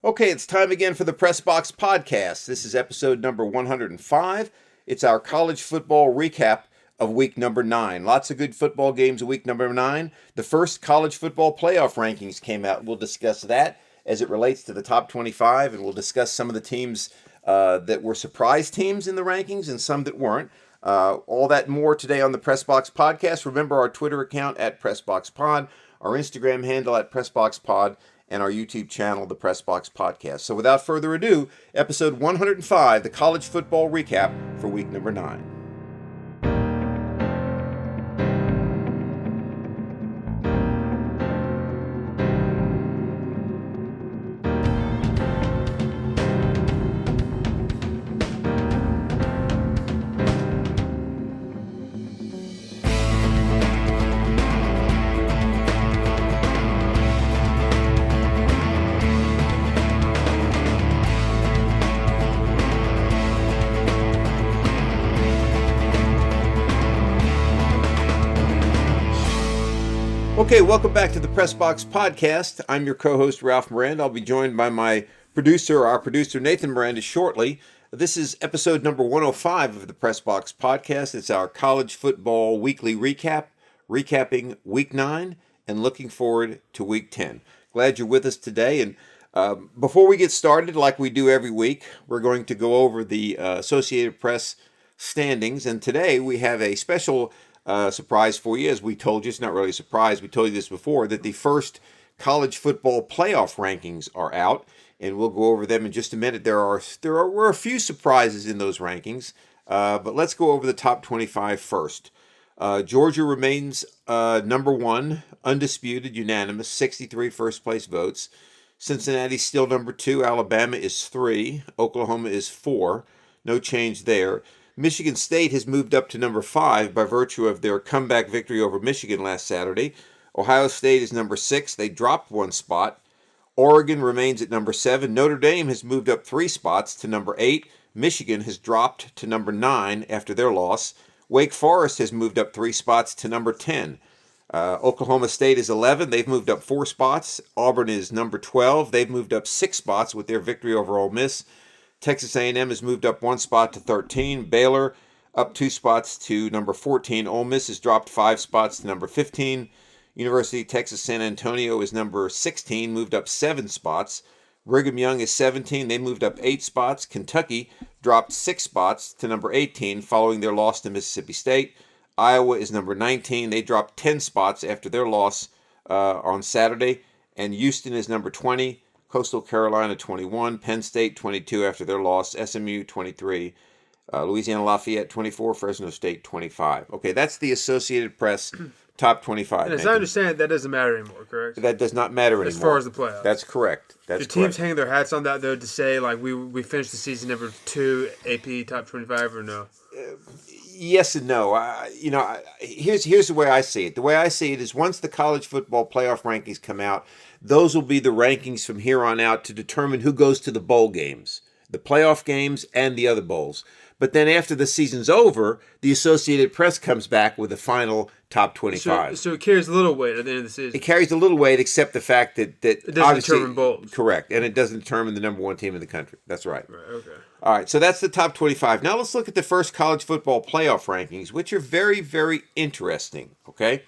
Okay, it's time again for the Press Box Podcast. This is episode number 105. It's our college football recap of week number 9. Lots of good football games of week number 9. The first college football playoff rankings came out. We'll discuss that as it relates to the top 25, and we'll discuss some of the teams that were surprise teams in the rankings and some that weren't. All that and more today on the Press Box Podcast. Remember our Twitter account at PressBoxPod, our Instagram handle at PressBoxPod, and our YouTube channel, the Press Box Podcast. So without further ado, episode 105, the college football recap for week number 9. Okay, welcome back to the Press Box Podcast. I'm your co-host, Ralph Miranda. I'll be joined by our producer, Nathan Miranda, shortly. This is episode number 105 of the Press Box Podcast. It's our college football weekly recap, recapping week 9 and looking forward to week 10. Glad you're with us today. And before we get started, like we do every week, we're going to go over the Associated Press standings. And today we have a special surprise for you. As we told you, it's not really a surprise, we told you this before, that the first college football playoff rankings are out, and we'll go over them in just a minute. There were a few surprises in those rankings, but let's go over the top 25 first. Georgia remains number 1, undisputed, unanimous, 63 first place votes. Cincinnati's still number 2, Alabama is 3, Oklahoma is 4, no change there. Michigan State has moved up to number 5 by virtue of their comeback victory over Michigan last Saturday. Ohio State is number 6. They dropped 1 spot. Oregon remains at number 7. Notre Dame has moved up 3 spots to number 8. Michigan has dropped to number 9 after their loss. Wake Forest has moved up 3 spots to number 10. Oklahoma State is 11. They've moved up 4 spots. Auburn is number 12. They've moved up 6 spots with their victory over Ole Miss. Texas A&M has moved up 1 spot to 13. Baylor up 2 spots to number 14. Ole Miss has dropped 5 spots to number 15. University of Texas San Antonio is number 16, moved up 7 spots. Brigham Young is 17. They moved up 8 spots. Kentucky dropped 6 spots to number 18 following their loss to Mississippi State. Iowa is number 19. They dropped 10 spots after their loss on Saturday. And Houston is number 20. Coastal Carolina 21, Penn State 22 after their loss, SMU 23, Louisiana Lafayette 24, Fresno State 25. Okay, that's the Associated Press top 25. And as I understand it, that doesn't matter anymore, correct? That does not matter anymore. As far as the playoffs. That's correct. Do teams hang their hats on that, though, to say, like, we finished the season number 2 AP top 25, or no? Yes and no. Here's the way I see it. The way I see it is once the college football playoff rankings come out, those will be the rankings from here on out to determine who goes to the bowl games, the playoff games and the other bowls. But then after the season's over, the Associated Press comes back with the final top 25. So it carries a little weight at the end of the season. It carries a little weight, except the fact that it doesn't determine bowls. Correct, and it doesn't determine the number 1 team in the country. That's right. Right. Okay. All right, so that's the top 25. Now let's look at the first college football playoff rankings, which are very, very interesting, okay?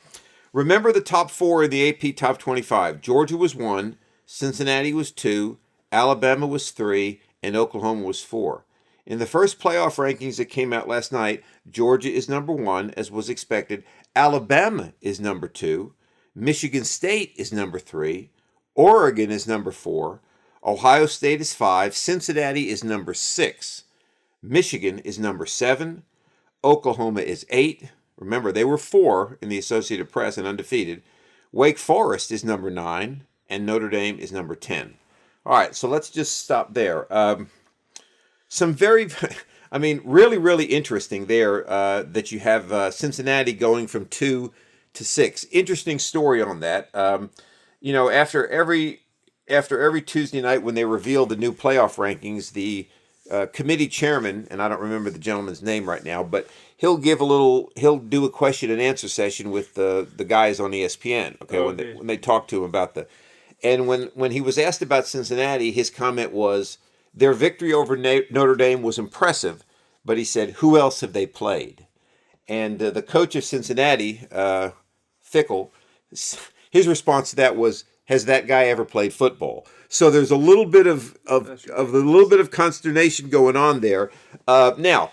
Remember the top 4 in the AP top 25. Georgia was 1, Cincinnati was 2, Alabama was 3, and Oklahoma was 4. In the first playoff rankings that came out last night, Georgia is number 1, as was expected. Alabama is number 2. Michigan State is number 3. Oregon is number 4. Ohio State is 5. Cincinnati is number 6. Michigan is number 7. Oklahoma is 8. Remember, they were 4 in the Associated Press and undefeated. Wake Forest is number 9. And Notre Dame is number 10. All right, so let's just stop there. Some very, really, really interesting there that you have Cincinnati going from 2 to 6. Interesting story on that. After every Tuesday night when they reveal the new playoff rankings, the committee chairman, and I don't remember the gentleman's name right now, but he'll do a question and answer session with the guys on ESPN. Okay, when they talk to him about And when he was asked about Cincinnati, his comment was, their victory over Notre Dame was impressive, but he said, who else have they played? And the coach of Cincinnati, Fickle, his response to that was, has that guy ever played football? So there's a little bit of consternation going on there. Now,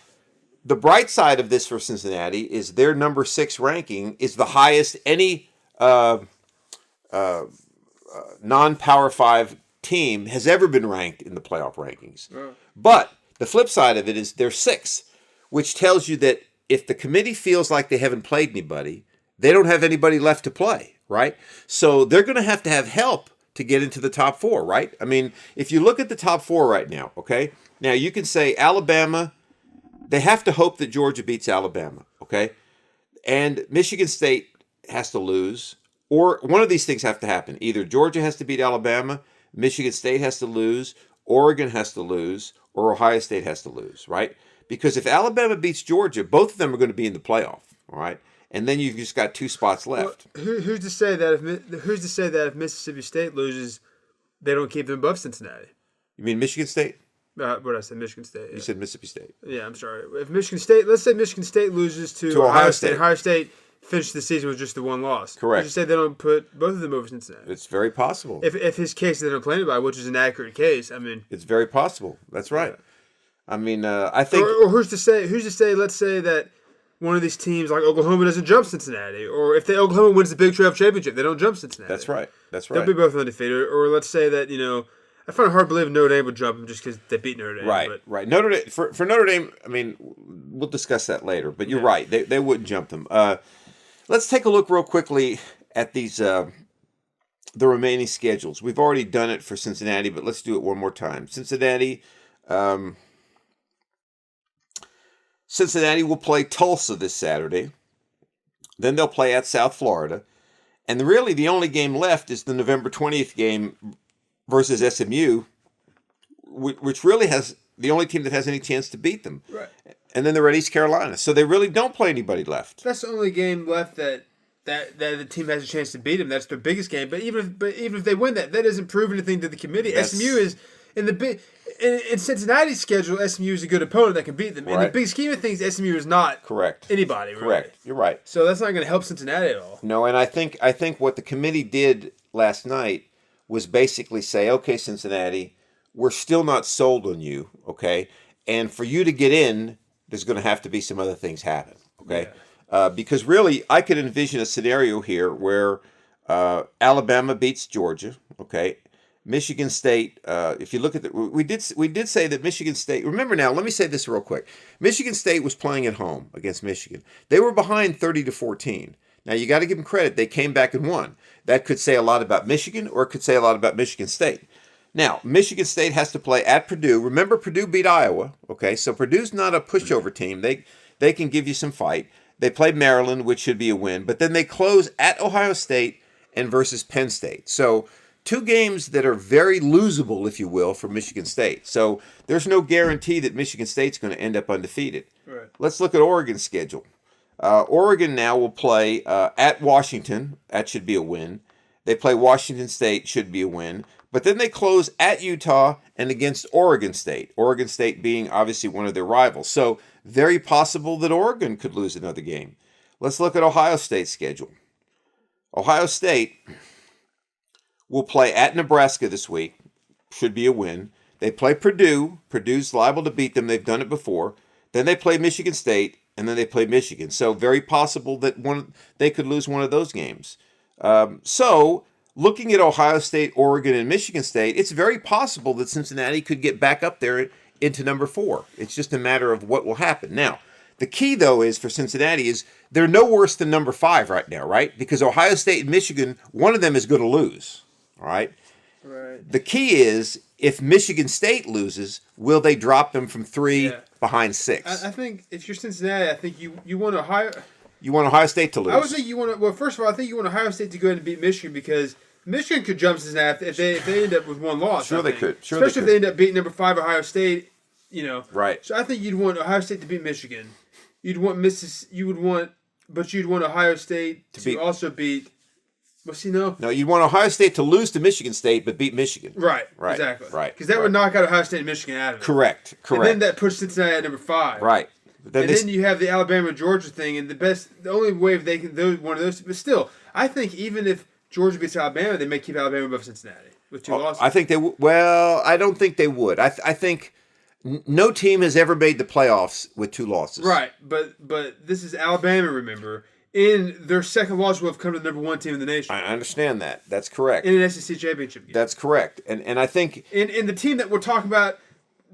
the bright side of this for Cincinnati is their number 6 ranking is the highest any non-Power 5 team has ever been ranked in the playoff rankings. But the flip side of it is they're 6th, which tells you that if the committee feels like they haven't played anybody, they don't have anybody left to play, right? So they're going to have help to get into the top 4, right? I mean, if you look at the top 4 right now, okay? Now you can say Alabama, they have to hope that Georgia beats Alabama, okay? And Michigan State has to lose, or one of these things have to happen. Either Georgia has to beat Alabama, Michigan State has to lose, Oregon has to lose, or Ohio State has to lose, right? Because if Alabama beats Georgia, both of them are going to be in the playoff, all right? And then you've just got 2 spots left. Well, who's to say that if Mississippi State loses, they don't keep them above Cincinnati? You mean Michigan State? What did I say? Michigan State. Yeah. You said Mississippi State. Yeah, I'm sorry. If Michigan State, let's say Michigan State loses to Ohio State. Ohio State finished the season with just the 1 loss. Correct. You say they don't put both of them over Cincinnati? It's very possible. If his case they don't play anybody, which is an accurate case, I mean, it's very possible. That's right. Yeah. I mean, I think. Or who's to say? Let's say that one of these teams like Oklahoma doesn't jump Cincinnati, or if Oklahoma wins the Big 12 championship, they don't jump Cincinnati. That's right. They'll be both undefeated. Or let's say that I find it hard to believe Notre Dame would jump them just because they beat Notre Dame. Right. Right. Notre Dame for Notre Dame. I mean, we'll discuss that later. But you're right. They wouldn't jump them. Let's take a look real quickly at these the remaining schedules. We've already done it for Cincinnati, but let's do it one more time. Cincinnati. Cincinnati will play Tulsa this Saturday. Then they'll play at South Florida. And really the only game left is the November 20th game versus SMU, which really has the only team that has any chance to beat them. Right. And then they're at East Carolina. So they really don't play anybody left. That's the only game left that the team has a chance to beat them. That's their biggest game. But even if they win that doesn't prove anything to the committee. SMU is in Cincinnati's schedule, SMU is a good opponent that can beat them. Right. In the big scheme of things, SMU is not anybody. Really. Correct. You're right. So that's not going to help Cincinnati at all. No, and I think what the committee did last night was basically say, okay, Cincinnati, we're still not sold on you, okay? And for you to get in, there's going to have to be some other things happen, okay? Yeah. Because really, I could envision a scenario here where Alabama beats Georgia, okay? Michigan State, if you look at we did say that Michigan State, remember now, let me say this real quick. Michigan State was playing at home against Michigan. They were behind 30-14. Now, you got to give them credit. They came back and won. That could say a lot about Michigan, or it could say a lot about Michigan State. Now, Michigan State has to play at Purdue. Remember, Purdue beat Iowa, okay? So Purdue's not a pushover team. They can give you some fight. They play Maryland, which should be a win. But then they close at Ohio State and versus Penn State. So 2 games that are very losable, if you will, for Michigan State. So there's no guarantee that Michigan State's going to end up undefeated. Right. Let's look at Oregon's schedule. Oregon now will play at Washington. That should be a win. They play Washington State, should be a win. But then they close at Utah and against Oregon State. Oregon State being obviously one of their rivals. So very possible that Oregon could lose another game. Let's look at Ohio State's schedule. Ohio State will play at Nebraska this week. Should be a win. They play Purdue. Purdue's liable to beat them. They've done it before. Then they play Michigan State, and then they play Michigan. So very possible that they could lose one of those games. So looking at Ohio State, Oregon, and Michigan State, it's very possible that Cincinnati could get back up there into number 4. It's just a matter of what will happen. Now, the key, though, is for Cincinnati is they're no worse than number 5 right now, right? Because Ohio State and Michigan, one of them is going to lose, all right? Right. The key is if Michigan State loses, will they drop them from 3 behind 6? I think if you're Cincinnati, I think you want to hire... You want Ohio State to lose. I would think you want to... Well, first of all, I think you want Ohio State to go ahead and beat Michigan because Michigan could jump Cincinnati if they end up with 1 loss. Sure they could. Especially if they end up beating number 5 Ohio State, Right. So I think you'd want Ohio State to beat Michigan. You'd want Ohio State to also beat Well, see, no. No, you'd want Ohio State to lose to Michigan State but beat Michigan. Right. Exactly. Right. Because that would knock out Ohio State and Michigan out of it. Correct. And then that puts Cincinnati at number 5. Right. But then you have the Alabama-Georgia thing, and the only way they can one of those. But still, I think even if Georgia beats Alabama, they may keep Alabama above Cincinnati with 2 losses. I think they well, I don't think they would. I think no team has ever made the playoffs with 2 losses. Right, but this is Alabama, remember. In their second loss will have come to the number 1 team in the nation. I understand that. That's correct. In an SEC championship game. That's correct. And I think... And the team that we're talking about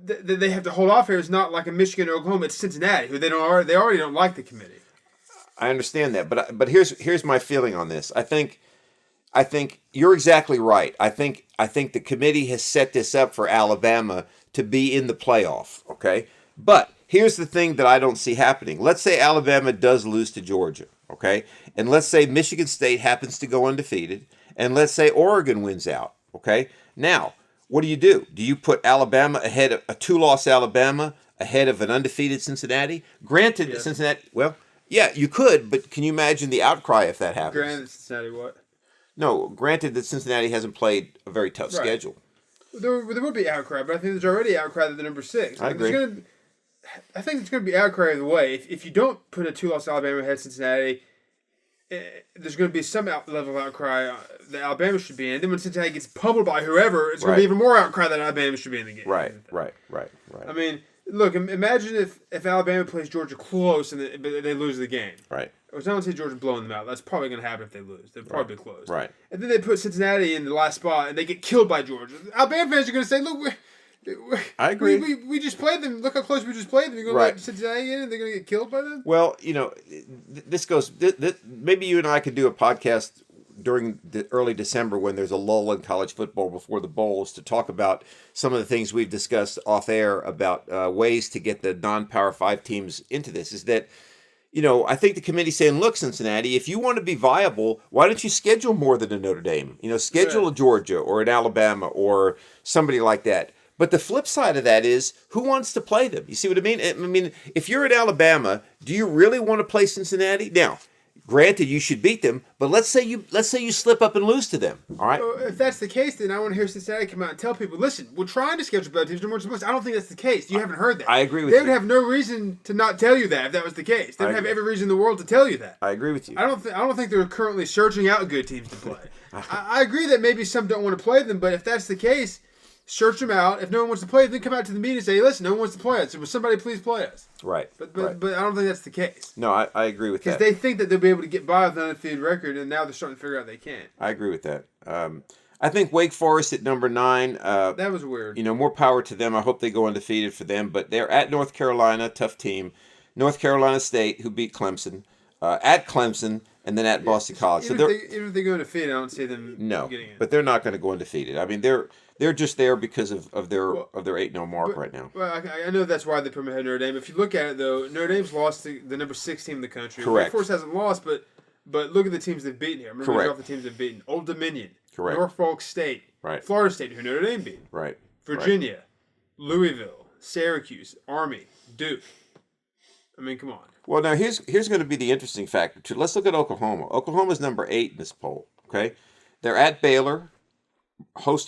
that they have to hold off here is not like a Michigan or Oklahoma. It's Cincinnati, who they already don't like the committee. I understand that. But here's my feeling on this. I think you're exactly right. I think the committee has set this up for Alabama to be in the playoff, okay? But here's the thing that I don't see happening. Let's say Alabama does lose to Georgia, okay? And let's say Michigan State happens to go undefeated, and let's say Oregon wins out, okay? Now, what do? Do you put Alabama ahead of a 2-loss Alabama ahead of an undefeated Cincinnati? Granted, Yeah. Cincinnati, well, yeah, you could, but can you imagine the outcry if that happens? Granted, Cincinnati what? No, granted that Cincinnati hasn't played a very tough schedule. There would be outcry, but I think there's already outcry that they're number 6. I agree. I think it's going to be outcry either way. If you don't put a 2-loss Alabama ahead of Cincinnati, there's going to be some level of outcry that Alabama should be in. Then when Cincinnati gets pummeled by whoever, it's going to be even more outcry that Alabama should be in the game. Right. I mean, look, imagine if Alabama plays Georgia close and they lose the game. Right. I was not going to say Georgia blowing them out. That's probably going to happen if they lose. They'll probably be close. Right. And then they put Cincinnati in the last spot and they get killed by Georgia. Alabama fans are going to say, look, I agree. We just played them. Look how close we just played them. You're going to let Cincinnati in and they're going to get killed by them? Well, this goes... maybe you and I could do a podcast during the early December when there's a lull in college football before the bowls to talk about some of the things we've discussed off air about ways to get the non-Power 5 teams into this. Is that... I think the committee's saying, look, Cincinnati, if you want to be viable, why don't you schedule more than a Notre Dame? Schedule a Georgia or an Alabama or somebody like that. But the flip side of that is, who wants to play them? You see what I mean? I mean, if you're at Alabama, do you really want to play Cincinnati? Now, granted, you should beat them, but let's say you slip up and lose to them. All right. Well, if that's the case, then I want to hear Cincinnati come out and tell people, listen, we're trying to schedule better teams. I don't think that's the case. You haven't heard that. I agree with you. you. They would have no reason to not tell you that if that was the case. They would have every reason in the world to tell you that. I agree with you. I don't think they're currently searching out good teams to play. I agree that maybe some don't want to play them, but if that's the case, search them out. If no one wants to play, then come out to the meeting and say, hey, listen, no one wants to play us. So will somebody please play us? Right. But I don't think that's the case. No, I agree with that. Because they think that they'll be able to get by with an undefeated record, and now they're starting to figure out they can't. I agree with that. I think Wake Forest at number 9. That was weird. More power to them. I hope they go undefeated for them. But they're at North Carolina, tough team. North Carolina State, who beat Clemson. At Clemson, and then at Boston College. Even if they go undefeated, I don't see them getting in. But they're not going to go undefeated. I mean, they're just there because of their 8-0 mark right now. Well, I know that's why they put them ahead of Notre Dame. If you look at it, though, Notre Dame's lost to the number 6 team in the country. Correct. Wake Forest hasn't lost, but look at the teams they've beaten here. Remember off the teams they've beaten. Old Dominion. Correct. Norfolk State. Right. Florida State, who Notre Dame beat. Right. Virginia. Louisville. Syracuse. Army. Duke. I mean, come on. Well, now here's going to be the interesting factor too. Let's look at Oklahoma. Oklahoma's number 8 in this poll. Okay, they're at Baylor, host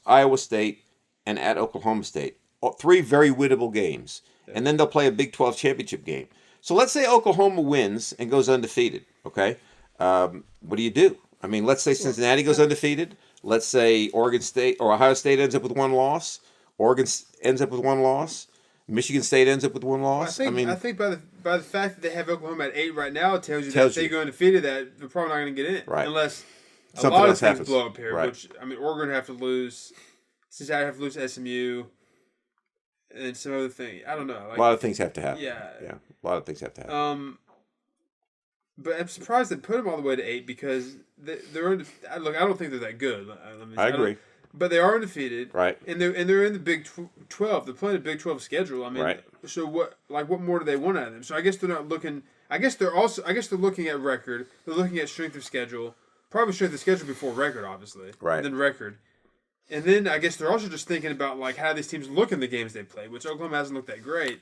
Iowa State, and at Oklahoma State. 3 very winnable games, and then they'll play a Big 12 championship game. So let's say Oklahoma wins and goes undefeated. Okay, what do? I mean, let's say Cincinnati goes undefeated. Let's say Oregon State or Ohio State ends up with 1 loss. Oregon ends up with 1 loss. Michigan State ends up with 1 loss. I think by the fact that they have Oklahoma at 8 right now, it tells you that if they go undefeated, that they're probably not going to get in, right? Unless something a lot else of things happens. blow up here. Right. Which Oregon have to lose, Cincinnati have to lose to SMU, and some other thing. I don't know. A lot of things have to happen. Yeah, a lot of things have to happen. But I'm surprised they put them all the way to 8 because they're look. I don't think they're that good. I agree. But they are undefeated, right? And they're in the Big 12. They're playing a Big 12 schedule. I mean, right. So what more do they want out of them? So I guess they're not looking. I guess they're looking at record. They're looking at strength of schedule. Probably strength of schedule before record, obviously. Right. And then record. And then I guess they're also just thinking about how these teams look in the games they play, which Oklahoma hasn't looked that great.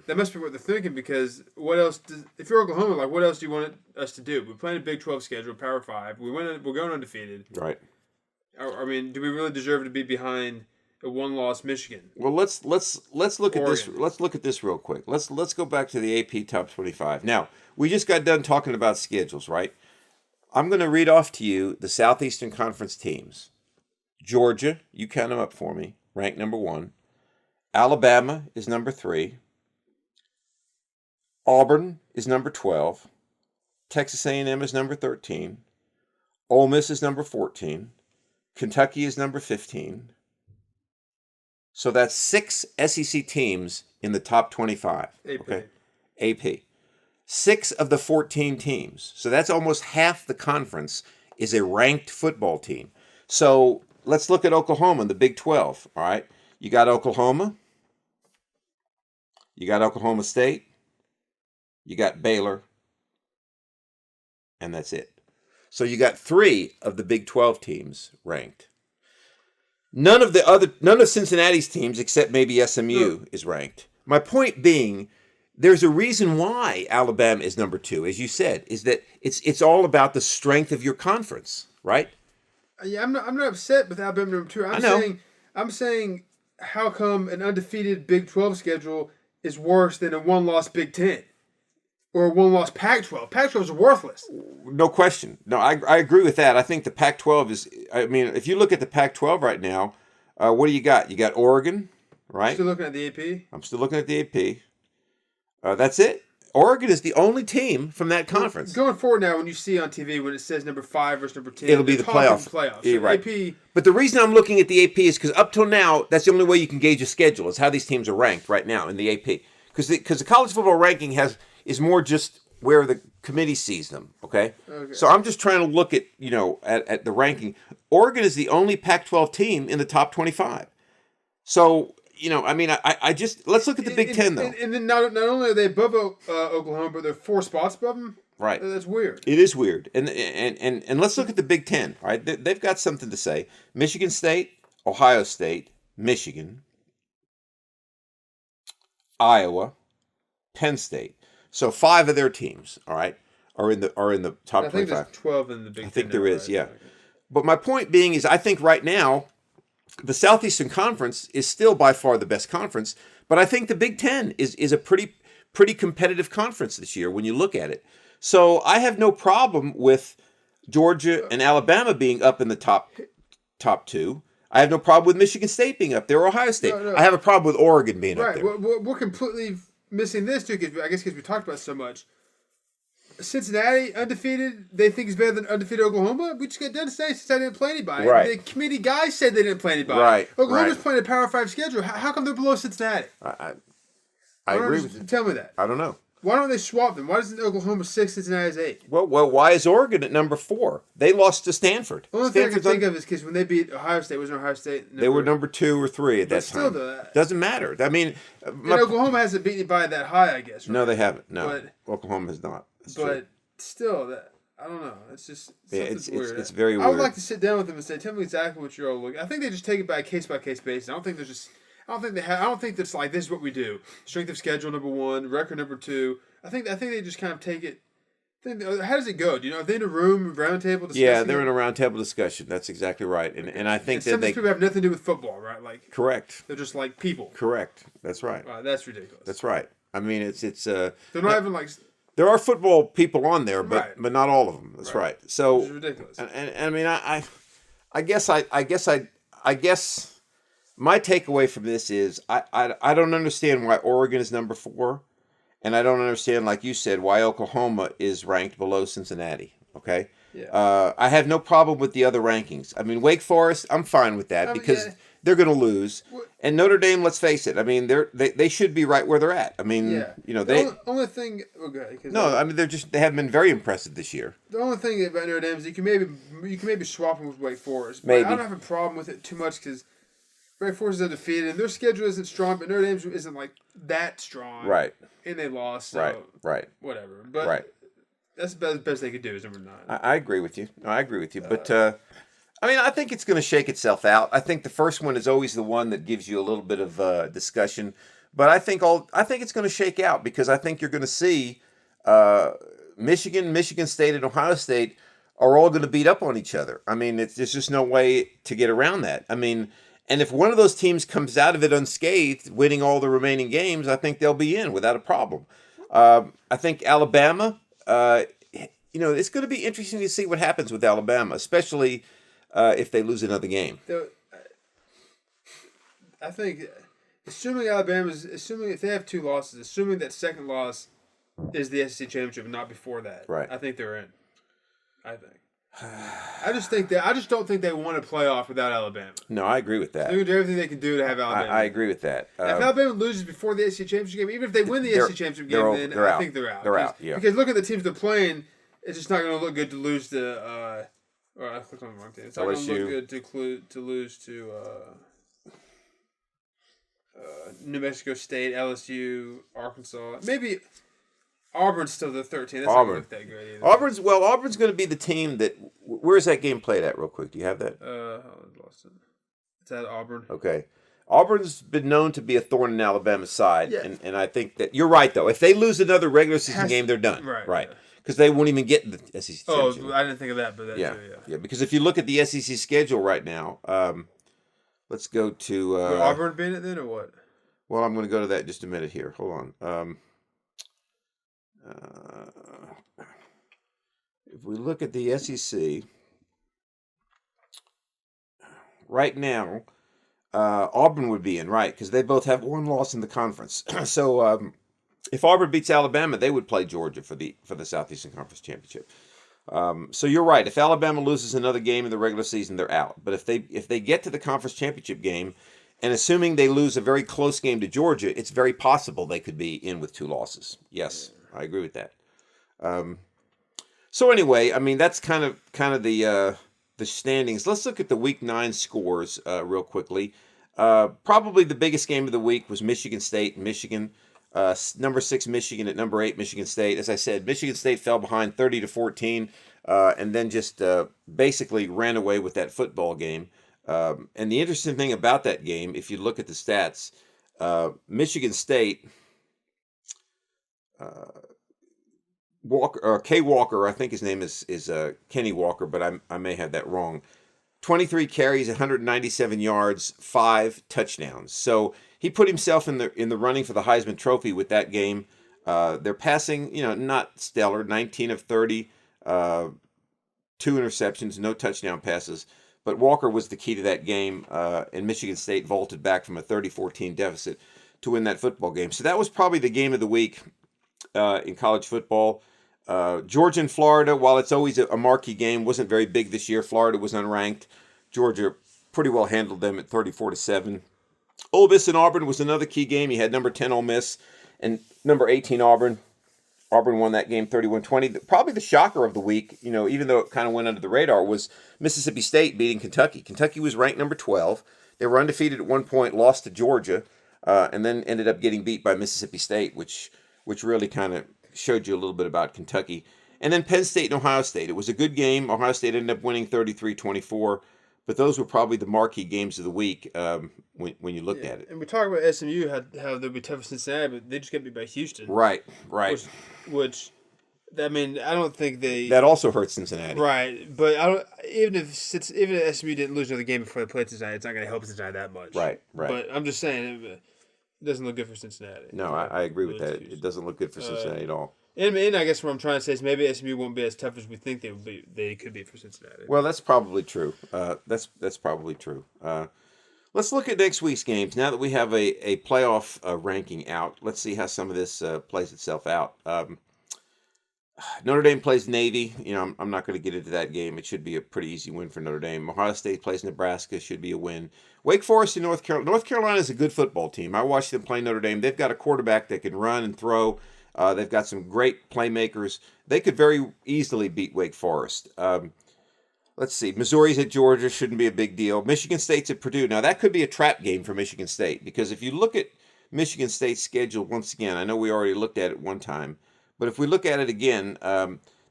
that must be what they're thinking, because what else? If you're Oklahoma, like, what else do you want us to do? We're playing a Big 12 schedule, Power 5. We're going undefeated. Right. I mean, do we really deserve to be behind a one-loss Michigan? Well, let's look at this. Oregon. Let's look at this real quick. Let's go back to the AP Top 25. Now, we just got done talking about schedules, right? I'm going to read off to you the Southeastern Conference teams. Georgia, you count them up for me, ranked number 1. Alabama is number 3. Auburn is number 12. Texas A&M is number 13. Ole Miss is number 14. Kentucky is number 15. So that's 6 SEC teams in the top 25. AP. Okay, AP. 6 of the 14 teams. So that's almost half the conference is a ranked football team. So let's look at Oklahoma in the Big 12. All right, you got Oklahoma. You got Oklahoma State. You got Baylor. And that's it. So you got 3 of the Big 12 teams ranked. None of Cincinnati's teams, except maybe SMU, is ranked. My point being, there's a reason why Alabama is number 2, as you said, is that it's all about the strength of your conference, right? Yeah, I'm not upset with Alabama number 2. I'm saying, how come an undefeated Big 12 schedule is worse than a one-loss Big 10? Or a one-loss Pac-12. Pac-12 is worthless. No question. No, I agree with that. I think the Pac-12 is, I mean, if you look at the Pac-12 right now, what do you got? You got Oregon, right? Still looking at the AP? I'm still looking at the AP. That's it. Oregon is the only team from that conference. Going forward now, when you see on TV when it says number 5 versus number 10, it'll be the playoffs. So Yeah, right. AP, but the reason I'm looking at the AP is because up till now, that's the only way you can gauge a schedule, is how these teams are ranked right now in the AP. Because the college football ranking is more just where the committee sees them, okay? So I'm just trying to look at, at the ranking. Oregon is the only Pac-12 team in the top 25. So, I mean, I just, let's look at the Big Ten, though. And then not only are they above Oklahoma, but they're 4 spots above them? Right. That's weird. It is weird. And let's look at the Big Ten, all right? They've got something to say. Michigan State, Ohio State, Michigan, Iowa, Penn State. So 5 of their teams, all right, are in the top 25. I think there's 12 in the Big Ten. I think there is, right? yeah. But my point being is, I think right now, the Southeastern Conference is still by far the best conference. But I think the Big Ten is a pretty competitive conference this year when you look at it. So I have no problem with Georgia and Alabama being up in the top 2. I have no problem with Michigan State being up there, or Ohio State. No. I have a problem with Oregon being up there. Right. We're completely missing this too, because we talked about it so much. Cincinnati undefeated, they think is better than undefeated Oklahoma. We just got done saying Cincinnati didn't play anybody. Right. The committee guys said they didn't play anybody. Right. Oklahoma's playing a Power 5 schedule. How come they're below Cincinnati? I agree with you. Tell me that. I don't know. Why don't they swap them? Why doesn't Oklahoma 6, Cincinnati's 8? Well, why is Oregon at number 4? They lost to Stanford. The only thing I can think of is because when they beat Ohio State, wasn't Ohio State? They were number 2 or 3 at that time. Still, doesn't matter. I mean, Oklahoma hasn't beaten you by that high, I guess. Right? No, they haven't. No, Oklahoma has not. That's true. Still, I don't know. It's just it's weird. It's very weird. I would like to sit down with them and say, "Tell me exactly what you're all looking." I think they just take it by case basis. I don't think that's like, this is what we do. Strength of schedule number 1, record number 2. I think they just kind of take it. How does it go? Do you know? Are they in a room, round table discussion? Yeah, they're in a round table discussion. That's exactly right. And I think some of these people have nothing to do with football, right? Like, correct. They're just like people. Correct. That's right. Wow, that's ridiculous. That's right. I mean, it's they're not even like. There are football people on there, but not all of them. That's right. So it's ridiculous. And I mean, I guess my takeaway from this is I don't understand why Oregon is number 4, and I don't understand, like you said, why Oklahoma is ranked below Cincinnati. Okay. Yeah. I have no problem with the other rankings. I mean, Wake Forest, I'm fine with that because they're going to lose. And Notre Dame, let's face it. I mean, they should be right where they're at. I mean, only thing. Okay. No, I mean they haven't been very impressive this year. The only thing about Notre Dame is you can maybe swap them with Wake Forest. But Maybe. I don't have a problem with it too much because Wake Forest is undefeated and their schedule isn't strong, but Notre Dame's isn't like that strong. Right. And they lost. So Right. Whatever. But that's the best they could do is number 9. I agree with you. No, I agree with you. But I mean, I think it's going to shake itself out. I think the first one is always the one that gives you a little bit of discussion. But I think it's going to shake out because I think you're going to see Michigan State, and Ohio State are all going to beat up on each other. I mean, there's just no way to get around that. I mean, and if one of those teams comes out of it unscathed, winning all the remaining games, I think they'll be in without a problem. I think Alabama, it's going to be interesting to see what happens with Alabama, especially if they lose another game. I think, assuming if they have 2 losses, assuming that second loss is the SEC championship and not before that, right? I think they're in. I just don't think they want to play off without Alabama. No, I agree with that. They're going to do everything they can do to have Alabama. I agree with that. If Alabama loses before the SEC championship game, even if they win the SEC championship game, then I think they're out. They're out. Yeah. Because look at the teams they're playing. It's just not going to look good to lose to. I clicked on the wrong team. It's not going to look good to lose to New Mexico State, LSU, Arkansas. Maybe Auburn's still the 13. That's not going to look that good either. Auburn's going to be the team that. Where's that game played at? Real quick, do you have that? I lost it. It's at Auburn. Okay. Auburn's been known to be a thorn in Alabama's side, yeah. and I think that you're right though. If they lose another regular season game, they're done. Right. Because they won't even get the SEC championship. Oh, I didn't think of that, but that's true, yeah. Because if you look at the SEC schedule right now, let's go to Would Auburn be in it then, or what? Well, I'm going to go to that in just a minute here. Hold on. If we look at the SEC right now, Auburn would be in, right? Because they both have 1 loss in the conference. So if Auburn beats Alabama, they would play Georgia for the Southeastern Conference Championship. So you're right. If Alabama loses another game in the regular season, they're out. But if they get to the conference championship game, and assuming they lose a very close game to Georgia, it's very possible they could be in with 2 losses. Yes, I agree with that. So anyway, I mean that's kind of the standings. Let's look at the Week 9 scores real quickly. Probably the biggest game of the week was Michigan State and Michigan. Number 6 Michigan at number 8 Michigan State. As I said, Michigan State fell behind 30-14, and then just basically ran away with that football game. And the interesting thing about that game, if you look at the stats, Michigan State, K. Walker, I think his name is Kenny Walker, but I may have that wrong. 23 carries, 197 yards, 5 touchdowns. So he put himself in the running for the Heisman Trophy with that game. They're passing, not stellar, 19 of 30, 2 interceptions, no touchdown passes. But Walker was the key to that game, and Michigan State vaulted back from a 30-14 deficit to win that football game. So that was probably the game of the week in college football. Georgia and Florida, while it's always a marquee game, wasn't very big this year. Florida was unranked. Georgia pretty well handled them at 34-7. Ole Miss and Auburn was another key game. You had number 10 Ole Miss and number 18 Auburn. Auburn won that game 31-20. Probably the shocker of the week, even though it kind of went under the radar, was Mississippi State beating Kentucky. Kentucky was ranked number 12. They were undefeated at one point, lost to Georgia, and then ended up getting beat by Mississippi State, which really kind of showed you a little bit about Kentucky. And then Penn State and Ohio State. It was a good game. Ohio State ended up winning 33-24. But those were probably the marquee games of the week when you looked at it. And we talk about SMU, how they'll be tough for Cincinnati, but they just got beat by Houston. Right. Which, I mean, I don't think they... That also hurts Cincinnati. Right. But even if SMU didn't lose another game before they played Cincinnati, it's not going to help Cincinnati that much. Right. But I'm just saying, it doesn't look good for Cincinnati. No, I agree with that. It doesn't look good for Cincinnati at all. And I guess what I'm trying to say is maybe SMU won't be as tough as we think they would be. They could be for Cincinnati. Well, that's probably true. That's probably true. Let's look at next week's games. Now that we have a playoff ranking out, let's see how some of this plays itself out. Notre Dame plays Navy. I'm not going to get into that game. It should be a pretty easy win for Notre Dame. Ohio State plays Nebraska. Should be a win. Wake Forest and North Carolina. North Carolina is a good football team. I watched them play Notre Dame. They've got a quarterback that can run and throw. They've got some great playmakers. They could very easily beat Wake Forest. Let's see. Missouri's at Georgia. Shouldn't be a big deal. Michigan State's at Purdue. Now, that could be a trap game for Michigan State because if you look at Michigan State's schedule once again, I know we already looked at it one time, but if we look at it again,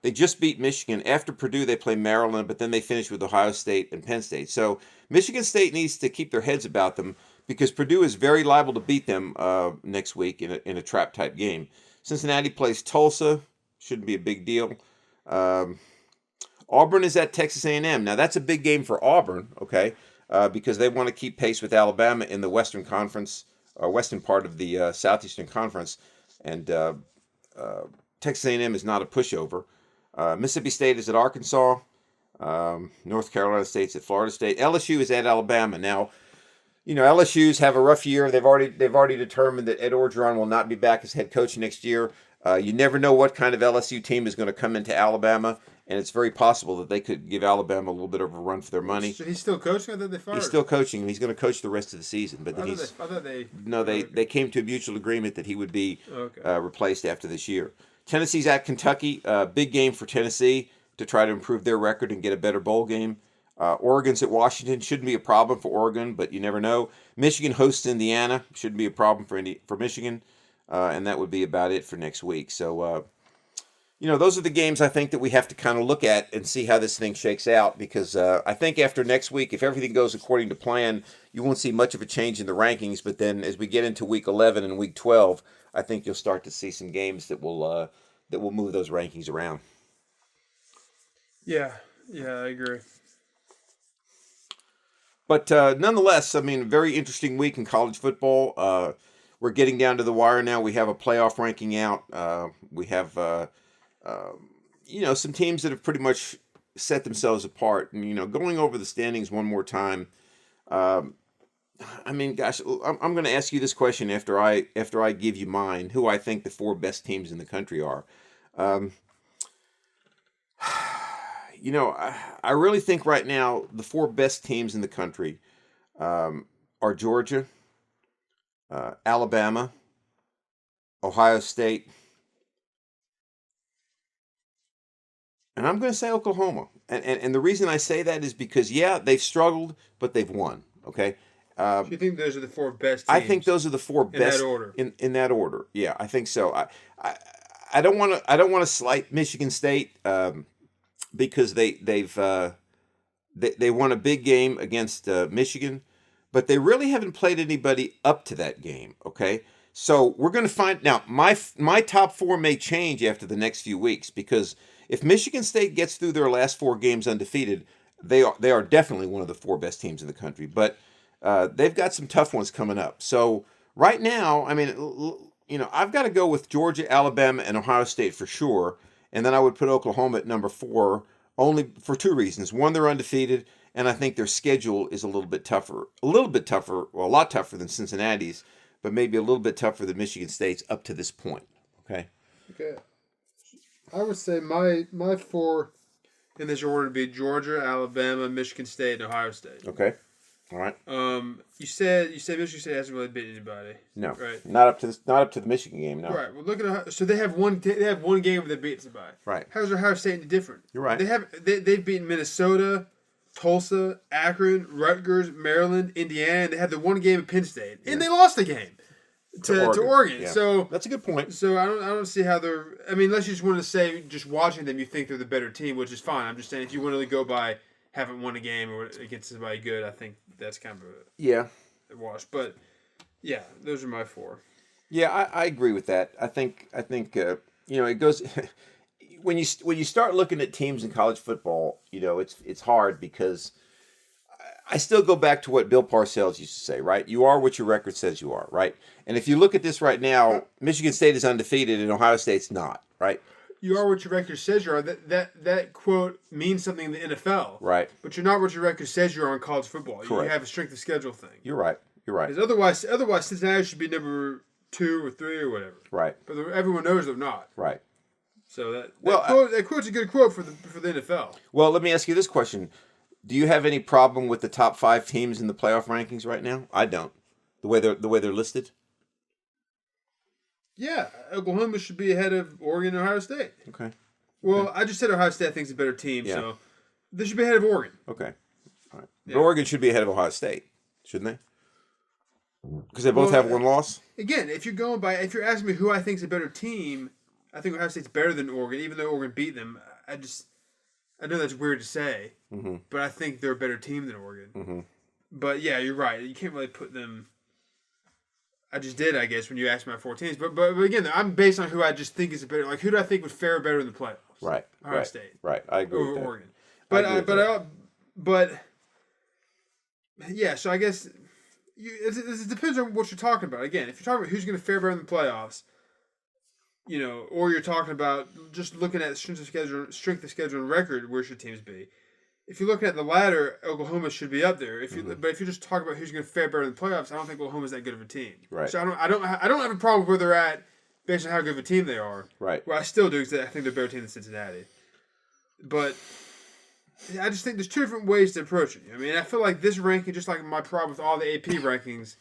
they just beat Michigan. After Purdue, they play Maryland, but then they finish with Ohio State and Penn State. So Michigan State needs to keep their heads about them because Purdue is very liable to beat them next week in a trap type game. Cincinnati plays Tulsa, shouldn't be a big deal. Auburn is at Texas A&M. Now that's a big game for Auburn, okay, because they want to keep pace with Alabama in the Western Conference, western part of the Southeastern Conference, and Texas A&M is not a pushover. Mississippi State is at Arkansas. North Carolina State's at Florida State. LSU is at Alabama. Now, LSU's have a rough year. They've already determined that Ed Orgeron will not be back as head coach next year. You never know what kind of LSU team is going to come into Alabama, and it's very possible that they could give Alabama a little bit of a run for their money. So he's still coaching? I thought they fired. He's still coaching, and he's going to coach the rest of the season. But then they came to a mutual agreement that he would be replaced after this year. Tennessee's at Kentucky. Big game for Tennessee to try to improve their record and get a better bowl game. Oregon's at Washington. Shouldn't be a problem for Oregon, but you never know. Michigan hosts Indiana. Shouldn't be a problem for Michigan. And that would be about it for next week. So, those are the games I think that we have to kind of look at and see how this thing shakes out, because I think after next week, if everything goes according to plan, you won't see much of a change in the rankings. But then as we get into week 11 and week 12, I think you'll start to see some games that will move those rankings around. Yeah, I agree. But nonetheless, very interesting week in college football. We're getting down to the wire now. We have a playoff ranking out. We have, some teams that have pretty much set themselves apart. And, going over the standings one more time. I'm going to ask you this question after I give you mine, who I think the 4 best teams in the country are. I really think right now the 4 best teams in the country are Georgia, Alabama, Ohio State, and I'm going to say Oklahoma. And the reason I say that is because, they've struggled, but they've won. Okay. Do you think those are the 4 best teams? I think those are the 4 best in that order. In that order. Yeah, I think so. I don't want to slight Michigan State because they won a big game against Michigan, but they really haven't played anybody up to that game. Okay, so we're going to find now. My top 4 may change after the next few weeks, because if Michigan State gets through their last 4 games undefeated, they are definitely one of the 4 best teams in the country. But they've got some tough ones coming up. So right now, I've got to go with Georgia, Alabama, and Ohio State for sure. And then I would put Oklahoma at number 4, only for 2 reasons. One, they're undefeated, and I think their schedule is a little bit tougher. A lot tougher than Cincinnati's, but maybe a little bit tougher than Michigan State's up to this point. Okay. I would say my 4 in this order would be Georgia, Alabama, Michigan State, and Ohio State. Okay. All right. You said Michigan State hasn't really beaten anybody. No. Right. Not up to the Michigan game. No. Right. Well, look at so they have one game where they beat somebody. Right. How's Ohio State any different? You're right. They've beaten Minnesota, Tulsa, Akron, Rutgers, Maryland, Indiana. And they had the one game at Penn State, and they lost the game to Oregon. Yeah. So that's a good point. So I don't see how they're. Unless you just want to say, just watching them, you think they're the better team, which is fine. I'm just saying, if you want to go by haven't won a game or against somebody good, I think that's kind of a wash. But yeah, those are my 4. Yeah, I agree with that. I think it goes when you start looking at teams in college football, it's hard, because I still go back to what Bill Parcells used to say, right? You are what your record says you are, right? And if you look at this right now, Michigan State is undefeated and Ohio State's not, right? You are what your record says you are. That quote means something in the NFL. Right. But you're not what your record says you are in college football. Correct. You have a strength of schedule thing. You're right. Because otherwise Cincinnati should be number 2 or 3 or whatever. Right. But everyone knows they're not. Right. So that quote's a good quote for the NFL. Well, let me ask you this question. Do you have any problem with the top 5 teams in the playoff rankings right now? I don't. The way they're listed? Yeah, Oklahoma should be ahead of Oregon and Ohio State. Okay. Well, I just said Ohio State I think is a better team, so they should be ahead of Oregon. Okay. All right. Yeah. But Oregon should be ahead of Ohio State, shouldn't they? Because they both have one loss? Again, if you're asking me who I think is a better team, I think Ohio State's better than Oregon, even though Oregon beat them. I know that's weird to say, but I think they're a better team than Oregon. Mm-hmm. But yeah, you're right. You can't really put them. I just did, I guess, when you asked my 4 teams. But again, I'm based on who I just think is a better. Like, who do I think would fare better in the playoffs? Right. Ohio State. Right. I agree over with that. Oregon. But yeah. So I guess it depends on what you're talking about. Again, if you're talking about who's going to fare better in the playoffs, or you're talking about just looking at strength of schedule, and record, where should teams be? If you're looking at the latter, Oklahoma should be up there. But if you're just talking about who's going to fare better in the playoffs, I don't think Oklahoma's that good of a team. Right. So I don't have a problem where they're at based on how good of a team they are. Right. Well, I still do, because I think they're a better team than Cincinnati. But I just think there's two different ways to approach it. I mean, I feel like this ranking, just like my problem with all the AP rankings,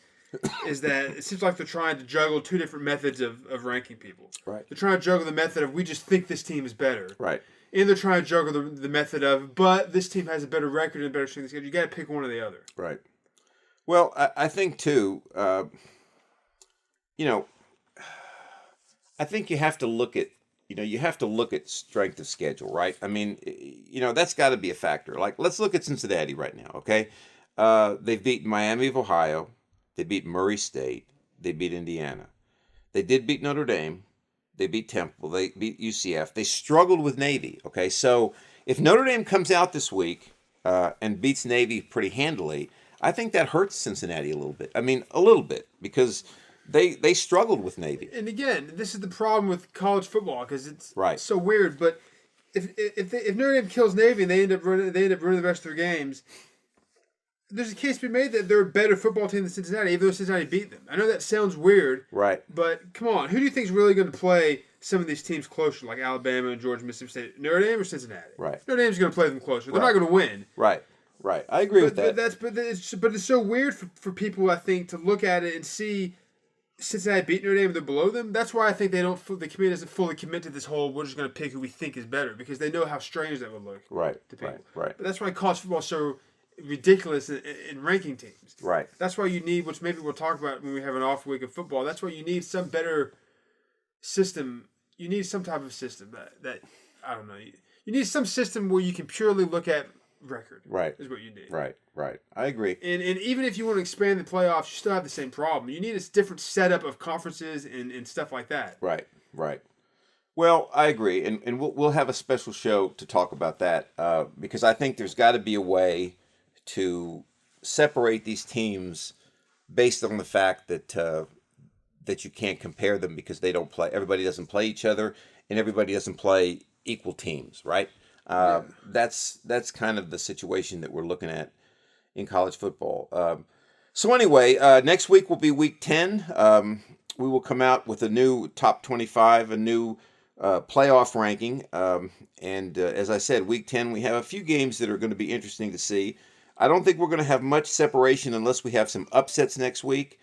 is that it seems like they're trying to juggle two different methods of ranking people. Right. They're trying to juggle the method of, we just think this team is better. Right. And they're trying to juggle the method of, but this team has a better record and a better strength of schedule. You got to pick one or the other. Right. Well, I think too. I think you have to look at strength of schedule, right? I mean, that's got to be a factor. Like, let's look at Cincinnati right now. Okay, they've beaten Miami of Ohio, they beat Murray State, they beat Indiana, they did beat Notre Dame. They beat Temple. They beat UCF. They struggled with Navy. Okay, so if Notre Dame comes out this week and beats Navy pretty handily, I think that hurts Cincinnati a little bit. I mean, a little bit, because they struggled with Navy. And again, this is the problem with college football, because it's right. so weird. But if Notre Dame kills Navy and they end up running the rest of their games, there's a case to be made that they're a better football team than Cincinnati, even though Cincinnati beat them. I know that sounds weird. Right. But come on, who do you think is really going to play some of these teams closer, like Alabama and Georgia, Mississippi State? Notre Dame or Cincinnati? Right. Notre Dame's going to play them closer. They're not going to win. Right. Right. I agree with that. But it's so weird for people, I think, to look at it and see Cincinnati beat Notre Dame and they're below them. That's why I think the committee doesn't fully commit to this whole, we're just going to pick who we think is better, because they know how strange that would look. Right. To people. Right. But that's why college football is so ridiculous in ranking teams. Right. That's why you need, which maybe we'll talk about when we have an off week of football, that's why you need some better system. You need some type of system that I don't know. You need some system where you can purely look at record. Right. Is what you need. Right. I agree. And even if you want to expand the playoffs, you still have the same problem. You need a different setup of conferences and stuff like that. Right. Well, I agree, and we'll have a special show to talk about that, because I think there's got to be a way to separate these teams based on the fact that you can't compare them, because they don't play. Everybody doesn't play each other, and everybody doesn't play equal teams, right? That's kind of the situation that we're looking at in college football. So anyway, next week will be week 10. We will come out with a new top 25, a new playoff ranking. And as I said, week 10, we have a few games that are going to be interesting to see. I don't think we're going to have much separation unless we have some upsets next week.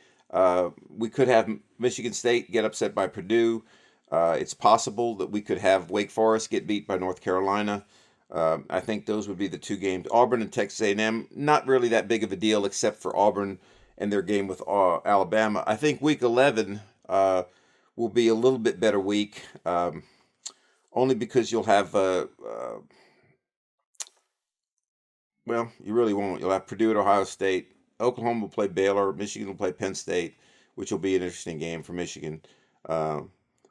We could have Michigan State get upset by Purdue. It's possible that we could have Wake Forest get beat by North Carolina. I think those would be the two games. Auburn and Texas A&M, not really that big of a deal, except for Auburn and their game with Alabama. I think week 11 will be a little bit better week, only because you'll have well, you really won't. You'll have Purdue at Ohio State. Oklahoma will play Baylor. Michigan will play Penn State, which will be an interesting game for Michigan. But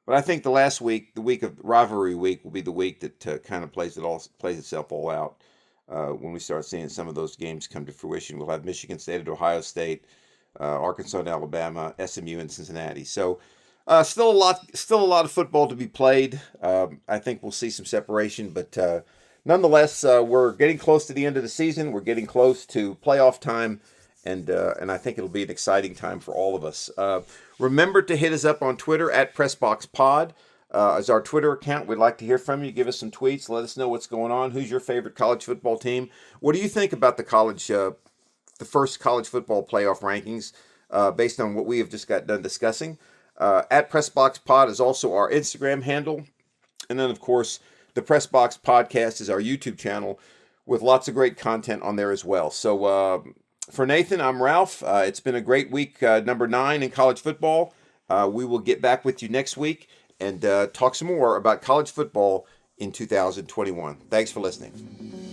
I think the last week, the week of rivalry week, will be the week that kind of plays itself all out. When we start seeing some of those games come to fruition, we'll have Michigan State at Ohio State, Arkansas and Alabama, SMU and Cincinnati. So still a lot of football to be played. I think we'll see some separation, but nonetheless, we're getting close to the end of the season. We're getting close to playoff time, and I think it'll be an exciting time for all of us. Remember to hit us up on Twitter at PressBoxPod. As our Twitter account. We'd like to hear from you. Give us some tweets. Let us know what's going on. Who's your favorite college football team? What do you think about the first college football playoff rankings based on what we have just got done discussing? At PressBoxPod is also our Instagram handle. And then, of course, the PressBox Podcast is our YouTube channel with lots of great content on there as well. So for Nathan, I'm Ralph. It's been a great week, number 9 in college football. We will get back with you next week and talk some more about college football in 2021. Thanks for listening.